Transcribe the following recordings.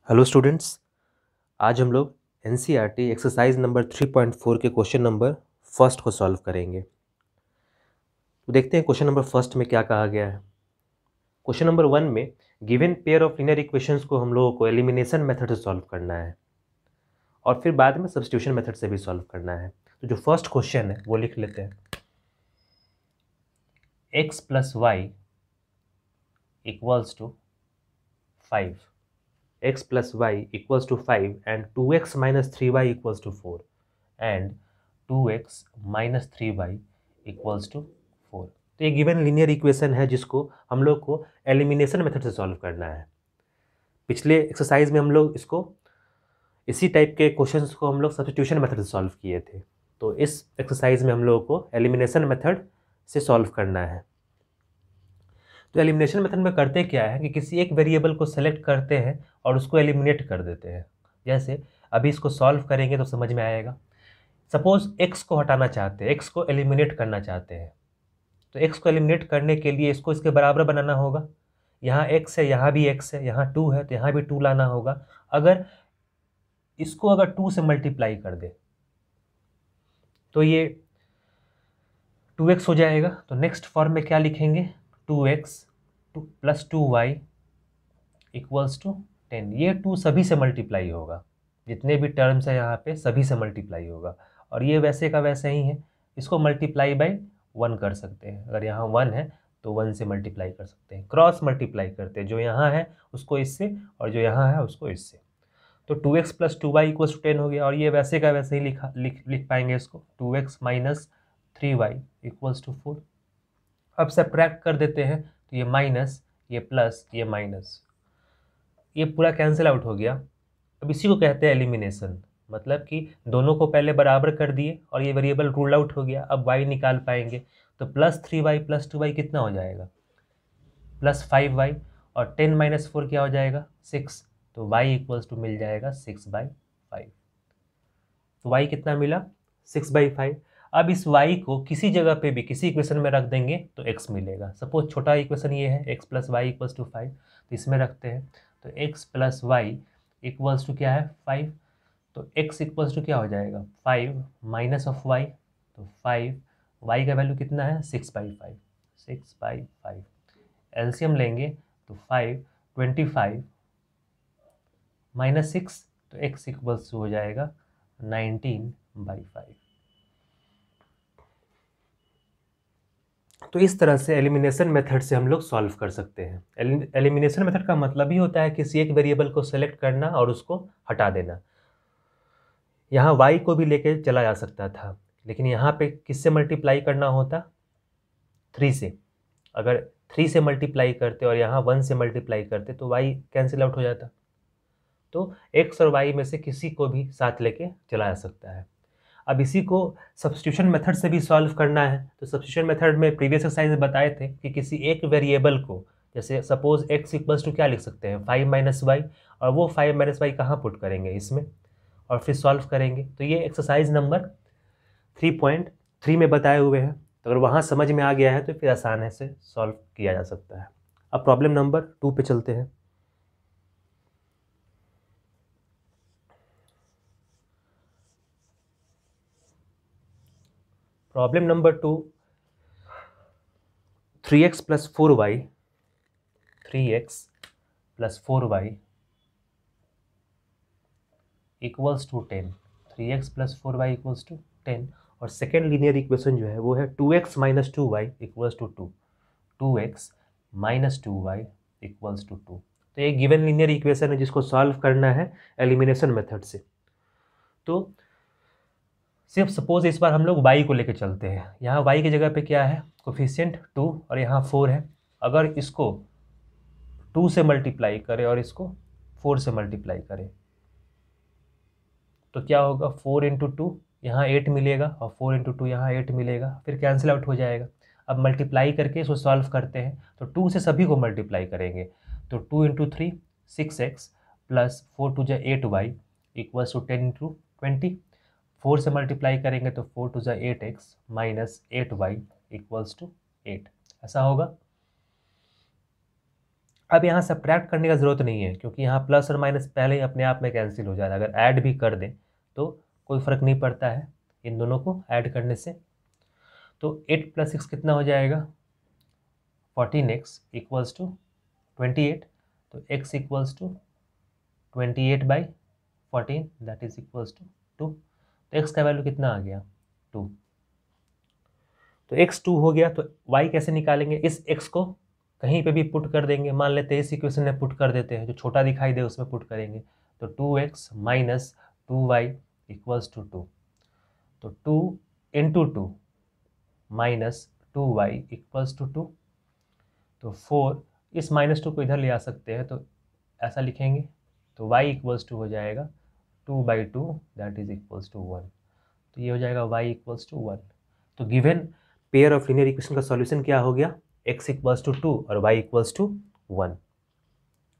Hello students, आज हम लोग एनसीईआरटी एक्सरसाइज नंबर 3.4 के क्वेश्चन नंबर फर्स्ट को सॉल्व करेंगे। तो देखते हैं क्वेश्चन नंबर फर्स्ट में क्या कहा गया है। क्वेश्चन नंबर 1 में given pair of linear equations को हम लोगों को एलिमिनेशन मेथड से सॉल्व करना है और फिर बाद में सब्स्टिट्यूशन मेथड से भी सॉल्व करना है। तो जो फर्स्ट क्वेश्चन है वो लिख लेते हैं। x plus Y equals to 5, x plus Y equals to 5 and 2x minus 3y equals to 4 and 2x minus 3y equals to 4। तो ये गिवन लीनियर इक्वेशन है जिसको हम लोग को एलिमिनेशन मेथड से सॉल्व करना है। पिछले एक्सरसाइज में हम लोग इसको इसी टाइप के क्वेश्चंस को हम लोग सब्स्टिट्यूशन मेथड से सॉल्व किए थे। तो इस एक्सरसाइज में हम लोगों को एलिमिनेशन मेथड से सॉल्व करना है। तो एलिमिनेशन मेथड में करते क्या है कि किसी एक वेरिएबल को सेलेक्ट करते हैं और उसको एलिमिनेट कर देते हैं। जैसे अभी इसको सॉल्व करेंगे तो समझ में आएगा। सपोज x को हटाना चाहते हैं, x को एलिमिनेट करना चाहते हैं, तो x को एलिमिनेट करने के लिए इसको इसके बराबर बनाना होगा। यहाँ x है, यहाँ भी x है, यहाँ 2 है तो यहाँ भी 2 लाना होगा। अगर इसको अगर 2 से मल्टीप्लाई कर दे तो ये 2x हो जाएगा। तो नेक्स्ट फॉर्म में क्या लिखेंगे, 2x plus 2y equals to 10। ये 2 सभी से मल्टीप्लाई होगा, जितने भी टर्म्स है यहाँ पे सभी से मल्टीप्लाई होगा। और ये वैसे का वैसे ही है, इसको मल्टीप्लाई बाय 1 कर सकते हैं। अगर यहाँ 1 है तो 1 से मल्टीप्लाई कर सकते हैं, क्रॉस मल्टीप्लाई करते हैं, जो यहाँ है उसको इससे और जो यहाँ है उसको इससे। तो 2x plus 2y equals to 10 हो गया। और ये वैसे का वैसे ही लिख पाएंगे इसको, 2x minus 3y equals to 4। अब सब्ट्रैक्ट कर देते हैं तो ये माइनस, ये प्लस, ये माइनस, ये पूरा कैंसिल आउट हो गया। अब इसी को कहते हैं एलिमिनेशन, मतलब कि दोनों को पहले बराबर कर दिए और ये वेरिएबल रूल आउट हो गया। अब y निकाल पाएंगे तो प्लस 3y प्लस 2y कितना हो जाएगा, प्लस 5y, और 10 माइनस 4 क्या हो जाएगा, 6। तो y इक्वल्स टू मिल जाएगा 6/5। तो y कितना मिला, 6/5। अब इस y को किसी जगह पे भी किसी इक्वेशन में रख देंगे तो x मिलेगा। सपोज छोटा इक्वेशन ये है, x plus Y equals to 5, तो इसमें रखते हैं तो x plus Y equals to क्या है, 5। तो x इक्वल्स टू क्या हो जाएगा, 5 माइनस ऑफ y, तो 5, y का वैल्यू कितना है, 6/5, 6/5। एलसीएम लेंगे तो 5, 25 माइनस 6, तो x इक्वल्स टू हो जाएगा 19/5। तो इस तरह से एलिमिनेशन मेथड से हम लोग सॉल्व कर सकते हैं। एलिमिनेशन मेथड का मतलब ही होता है किसी एक वेरिएबल को सेलेक्ट करना और उसको हटा देना। यहाँ y को भी लेके चला जा सकता था, लेकिन यहाँ पे किससे मल्टीप्लाई करना होता, 3 से। अगर 3 से मल्टीप्लाई करते और यहाँ 1 से मल्टीप्लाई करते तो y कैंसिल आउट हो जाता। तो x और y में से किसी को भी साथ लेके चला जा सकता है। अब इसी को सब्स्टिट्यूशन मेथड से भी सॉल्व करना है। तो सब्स्टिट्यूशन मेथड में प्रीवियस एक्सरसाइज में बताए थे कि किसी एक वेरिएबल को, जैसे सपोज x इक्वल्स टू क्या लिख सकते हैं, 5 माइनस वाई, और वो 5 माइनस वाई कहाँ पुट करेंगे, इसमें, और फिर सॉल्व करेंगे। तो ये एक्सरसाइज नंबर 3.3 में बताए हुए हैं। तो अगर वहाँ समझ में आ गया है तो फिर आसानी से सॉल्व किया जा सकता है। अब प्रॉब्लम नंबर 2 पे चलते हैं। Problem number 2, 3x plus 4y, 3x plus 4y equals to 10। 3x plus 4y equals to 10। और सेकेंड लीनियर इक्वेशन जो है वो है 2x minus 2y equals to 2। 2x minus 2y equals to 2। तो ये गिवन लीनियर इक्वेशन है जिसको solve करना है एलिमिनेशन मेथड से। तो सिर्फ सपोज इस बार हम लोग y को लेकर चलते हैं। यहाँ y की जगह पे क्या है, कोफिशिएंट 2 और यहाँ 4 है। अगर इसको 2 से मल्टीप्लाई करें और इसको 4 से मल्टीप्लाई करें तो क्या होगा, 4 इंटू 2 यहाँ 8 मिलेगा और 4 इंटू 2 यहाँ 8 मिलेगा, फिर कैंसिल आउट हो जाएगा। अब मल्टीप्लाई करके इसको सॉल्व करते हैं तो 2 से सभी को मल्टीप्लाई करेंगे तो 2 इंटू 3 6x प्लस 4 टू जा 8y इक्वल्स टू 10 इंटू 20। 4 से मल्टीप्लाई करेंगे तो 4 टू जा 8x minus 8y equals to 8, ऐसा होगा। अब यहाँ सब्ट्रैक्ट करने का ज़रूरत नहीं है, क्योंकि यहाँ प्लस और माइनस पहले ही अपने आप में कैंसिल हो जाता है। अगर ऐड भी कर दें तो कोई फ़र्क नहीं पड़ता है इन दोनों को ऐड करने से। तो 8 + 6 कितना हो जाएगा, 14x इक्वल्स टू 28। तो x equals to 28/14 that is equals to 2। तो x का वैल्यू कितना आ गया, 2। तो x 2 हो गया। तो y कैसे निकालेंगे, इस x को कहीं पे भी पुट कर देंगे। मान लेते हैं इस इक्वेशन में पुट कर देते हैं, जो छोटा दिखाई दे उसमें पुट करेंगे। तो 2x minus 2y equals to 2। तो 2 into 2 minus 2y equals to 2। तो 4, इस -2 को इधर ले आ सकते हैं, तो ऐसा लिखेंगे। तो y इक्वल्स टू हो जाएगा 2/2 दैट इज इक्वल्स टू 1। तो ये हो जाएगा y इक्वल्स टू 1। तो given pair of linear equation का सॉल्यूशन क्या हो गया, x इक्वल्स टू 2 और y इक्वल्स टू 1।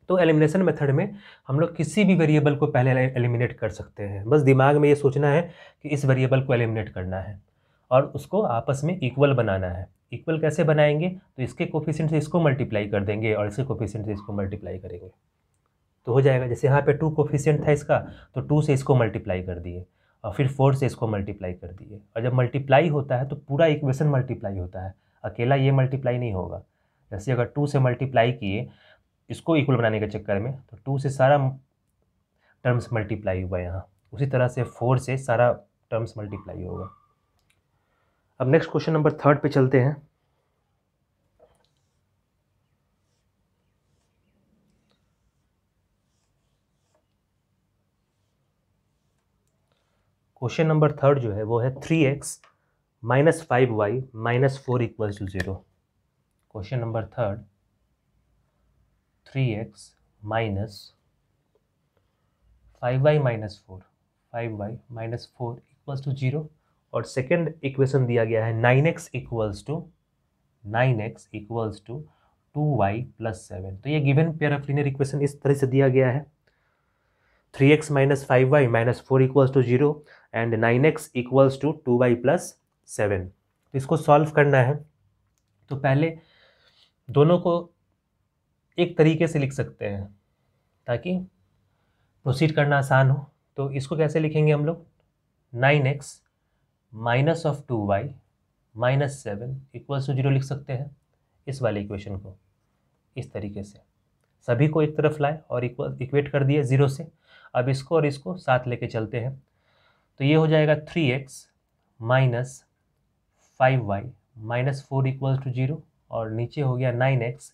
तो एलिमिनेशन मेथड में हम लोग किसी भी वेरिएबल को पहले एलिमिनेट कर सकते हैं। बस दिमाग में ये सोचना है कि इस वेरिएबल को एलिमिनेट करना है और उसको आपस में इक्वल बनाना है। इक्वल कैसे बनाएंगे, तो इसके कोफिशिएंट से इसको मल्टीप्लाई कर देंगे और इसके कोफिशिएंट से इसको मल्टीप्लाई करेंगे तो हो जाएगा। जैसे यहाँ पे 2 कोफिशिएंट था इसका, तो 2 से इसको मल्टीप्लाई कर दिए और फिर 4 से इसको मल्टीप्लाई कर दिए। और जब मल्टीप्लाई होता है तो पूरा इक्वेशन मल्टीप्लाई होता है, अकेला ये मल्टीप्लाई नहीं होगा। जैसे अगर 2 से मल्टीप्लाई किए इसको इक्वल बनाने के चक्कर में, तो 2 से सारा टर्म्स मल्टीप्लाई हुआ यहाँ, उसी तरह से 4 से सारा टर्म्स मल्टीप्लाई होगा। अब नेक्स्ट क्वेश्चन नंबर 3 पे चलते हैं। क्वेश्चन नंबर 3 जो है वो है 3x minus 5y minus 4 equals to 0। Question number 3, 3x minus 5y minus 4, 5y minus 4 equals to 0। और सेकेंड इक्वेशन दिया गया है 9x equals to 2y plus 7। तो ये given pair of linear equation इस तरह से दिया गया है, 3x minus 5y minus 4 equals to 0 and 9x equals to 2y plus 7। तो इसको सॉल्व करना है तो पहले दोनों को एक तरीके से लिख सकते हैं ताकि प्रोसीड करना आसान हो। तो इसको कैसे लिखेंगे हम लोग, 9x minus of 2y minus 7 equals to 0 लिख सकते हैं। इस वाले इक्वेशन को इस तरीके से सभी को एक तरफ लाए और इक्वेट कर दिए 0 से। अब इसको और इसको साथ लेके चलते हैं तो ये हो जाएगा 3x minus 5y minus 4 equals to 0 और नीचे हो गया 9x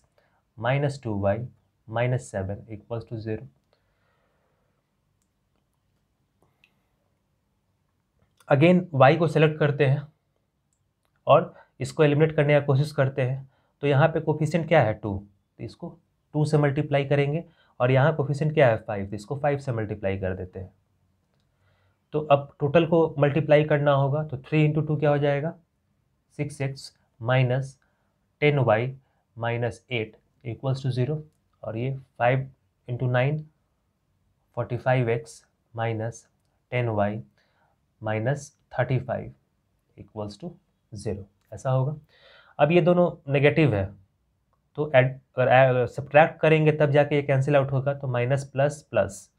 minus 2y minus 7 equals to 0। Again y को सेलेक्ट करते हैं और इसको एलिमिनेट करने की कोशिश करते हैं। तो यहाँ पे कोफिशिएंट क्या है 2, तो इसको 2 से मल्टीप्लाई करेंगे और यहाँ कोफिशिएंट क्या है 5, तो इसको 5 से मल्टीप्लाई कर देते हैं। तो अब टोटल को मल्टीप्लाई करना होगा तो 3 इंटू 2 क्या हो जाएगा, 6x minus 10y minus 8 equals to 0। और ये 5 into 9 45x minus 10y minus 35 equals to 0, ऐसा होगा। अब ये दोनों नेगेटिव है तो अगर सब्ट्रैक्ट करेंगे तब जाके ये कैंसिल आउट होगा। तो माइनस प्लस प्लस,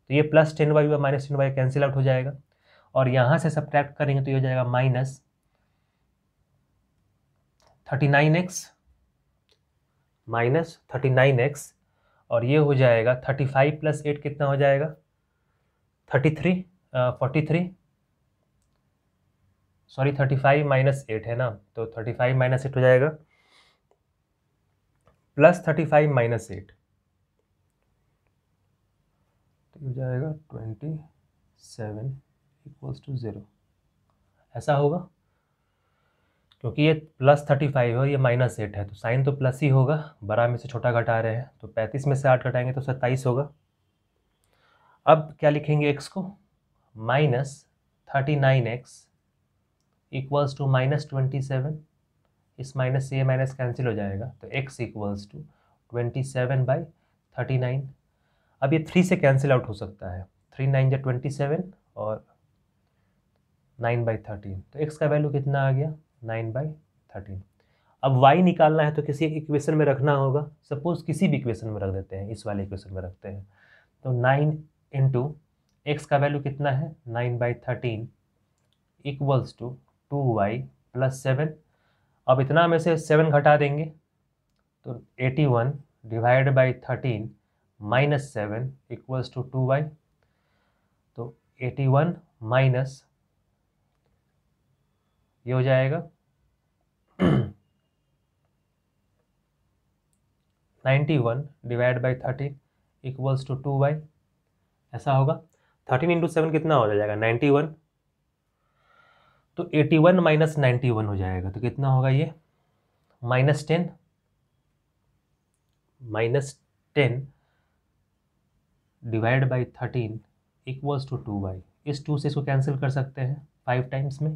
तो ये प्लस 10y व माइनस 10y कैंसिल आउट हो जाएगा और यहाँ से सब्ट्रैक्ट करेंगे तो ये हो जाएगा माइनस 39x माइनस 39x और ये हो जाएगा 35 प्लस 8 कितना हो जाएगा 43 सॉरी 35 माइनस 8 है ना, तो 35 माइनस 8 हो जाएगा प्लस 35 माइनस 8 तो हो जाएगा 27 इक्वल्स टू 0, ऐसा होगा। क्योंकि ये प्लस 35 है और ये माइनस 8 है तो साइन तो प्लस ही होगा, बड़ा में से छोटा घटा रहे हैं तो 35 में से 8 घटाएंगे तो 27 होगा। अब क्या लिखेंगे x को, minus 39x equals to minus 27, इस माइनस से ये माइनस कैंसिल हो जाएगा तो x इक्वल्स टू 27/39। अब ये 3 से कैंसिल आउट हो सकता है, 3 9 जा 27 और 9/13 तो x का वैल्यू कितना आ गया 9/13। अब y निकालना है तो किसी एक इक्वेशन में रखना होगा। सपोज किसी भी इक्वेशन में रख देते हैं, इस वाले इक्वेशन में रखते हैं। तो 9 इंटू एक्स का वैल्यू कितना है 9/13 इक्वल्स टू 2y प्लस 7। अब इतना में से 7 घटा देंगे तो 81 divide by 13 minus 7 equals to 2y। तो 81 माइनस ये हो जाएगा 91 divide by 13 equals to 2y। ऐसा होगा। 13 इंटू 7 कितना हो जाएगा 91। तो 81 माइनस 91 हो जाएगा। तो कितना होगा ये -10 divide by 13 equals to 2y। इस 2 से इसको कैंसिल कर सकते हैं 5 टाइम्स में।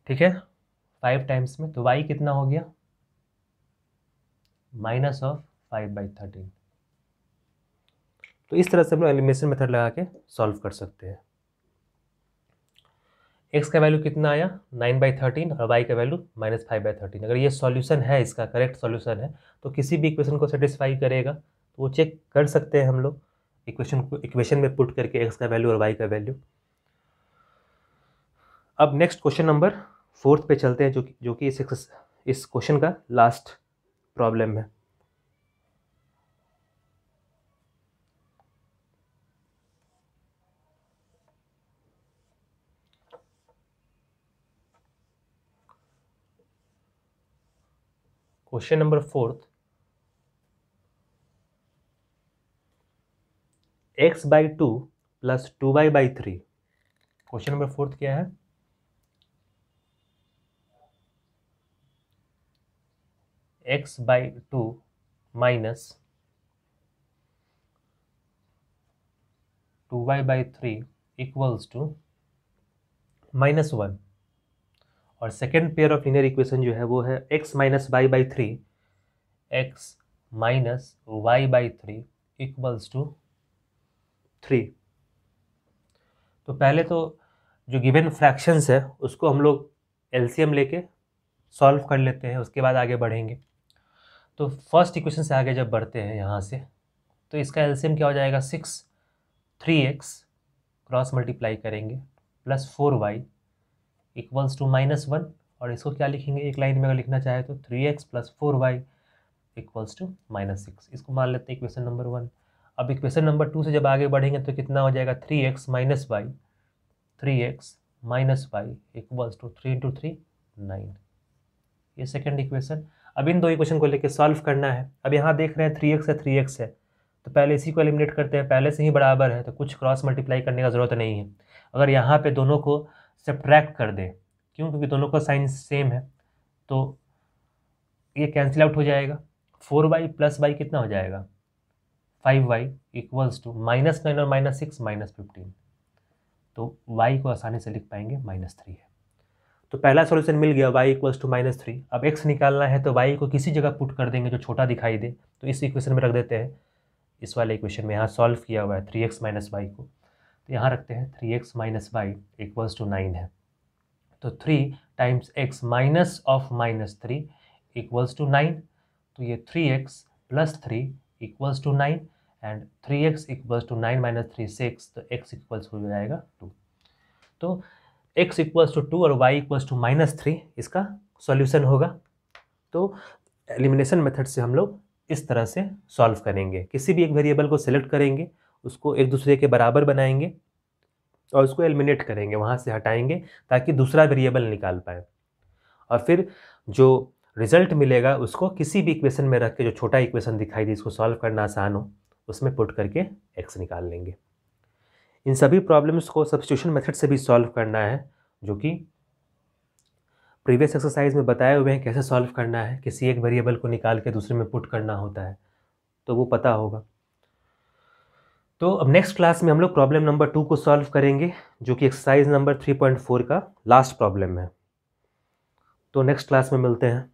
ठीक है, 5 टाइम्स में। तो y कितना हो गया -5/13। तो इस तरह से हम लोग एलिमिनेशन मेथड लगा के सॉल्व कर सकते हैं। x का वैल्यू कितना आया 9/13 और y का वैल्यू -5/13। अगर ये सॉल्यूशन है, इसका करेक्ट सॉल्यूशन है, तो किसी भी इक्वेशन को सेटिस्फाई करेगा। तो वो चेक कर सकते हैं हम लोग इक्वेशन में पुट करके x का वैल्यू और y का वैल्यू। अब नेक्स्ट क्वेश्चन नंबर 4 पे चलते हैं, जो कि इस क्वेश्चन का लास्ट प्रॉब्लम है। Question number 4, x/2 plus 2y/3। Question number 4 क्या है x/2 minus 2y/3 equals to -1। और second pair of linear equation जो है वो है x minus y/3 x minus y/3 equals to 3। तो पहले तो जो गिवन फ्रैक्शंस है उसको हम लोग एलसीएम लेके सॉल्व कर लेते हैं, उसके बाद आगे बढ़ेंगे। तो फर्स्ट इक्वेशन से आगे जब बढ़ते हैं यहाँ से, तो इसका एलसीएम क्या हो जाएगा 6, 3x क्रॉस मल्टीप्लाई करेंगे प्लस 4y इक्वल्स टू -1। और इसको क्या लिखेंगे, एक लाइन में अगर लिखना चाहे तो 3x plus 4y equals to -6। इसको मान लेते हैं इक्वेशन नंबर 1। अब इक्वेशन नंबर 2 से जब आगे बढ़ेंगे तो कितना हो जाएगा 3x minus y equals to 3 × 3 9। ये सेकेंड इक्वेशन। अब इन दो इक्वेशन को लेके सॉल्व करना है। अब यहाँ देख रहे हैं 3x है, तो पहले इसी को एलिमिनेट करते हैं। पहले से ही बराबर है तो कुछ क्रॉस मल्टीप्लाई करने का ज़रूरत नहीं है। अगर यहाँ पे दोनों को सब्ट्रैक्ट कर दें, क्योंकि दोनों का साइन सेम है, तो ये कैंसिल आउट हो जाएगा। 4y प्लस y कितना हो जाएगा 5y इक्वल्स टू -9 और -6 -15। तो y को आसानी से लिख पाएंगे -3 है। तो पहला सॉल्यूशन मिल गया, y इक्वल्स टू -3। अब x निकालना है तो y को किसी जगह पुट कर देंगे जो छोटा दिखाई दे। तो इस इक्वेशन में रख देते हैं, इस वाले इक्वेशन में यहाँ सॉल्व किया हुआ है 3x माइनस y को। तो यहाँ रखते हैं 3x minus y equals to 9 है। तो 3 times x minus of -3 equals to 9। तो ये 3x plus 3 equals to 9 and 3x equals to 9 minus 3 6। तो x इक्वल्स हो जाएगा 2। तो x इक्वल्स टू 2 और y इक्वल्स टू -3 इसका सॉल्यूशन होगा। तो एलिमिनेशन मेथड से हम लोग इस तरह से सॉल्व करेंगे। किसी भी एक वेरिएबल को सिलेक्ट करेंगे, उसको एक दूसरे के बराबर बनाएंगे और उसको एलिमिनेट करेंगे, वहाँ से हटाएंगे ताकि दूसरा वेरिएबल निकाल पाए। और फिर जो रिजल्ट मिलेगा उसको किसी भी इक्वेशन में रख के, जो छोटा इक्वेशन दिखाई दे इसको सॉल्व करना आसान हो, उसमें पुट करके x निकाल लेंगे। इन सभी प्रॉब्लम्स को सब्स्टिट्यूशन मेथड से भी सॉल्व करना है, जो कि प्रीवियस एक्सरसाइज में बताए हुए हैं कैसे सॉल्व करना है। किसी एक वेरिएबल को निकाल के दूसरे में पुट करना होता है, तो वो पता होगा। तो अब नेक्स्ट क्लास में हम लोग प्रॉब्लम नंबर 2 को सॉल्व करेंगे, जो कि एक्सरसाइज नंबर 3.4 का लास्ट प्रॉब्लम है। तो नेक्स्ट क्लास में मिलते हैं।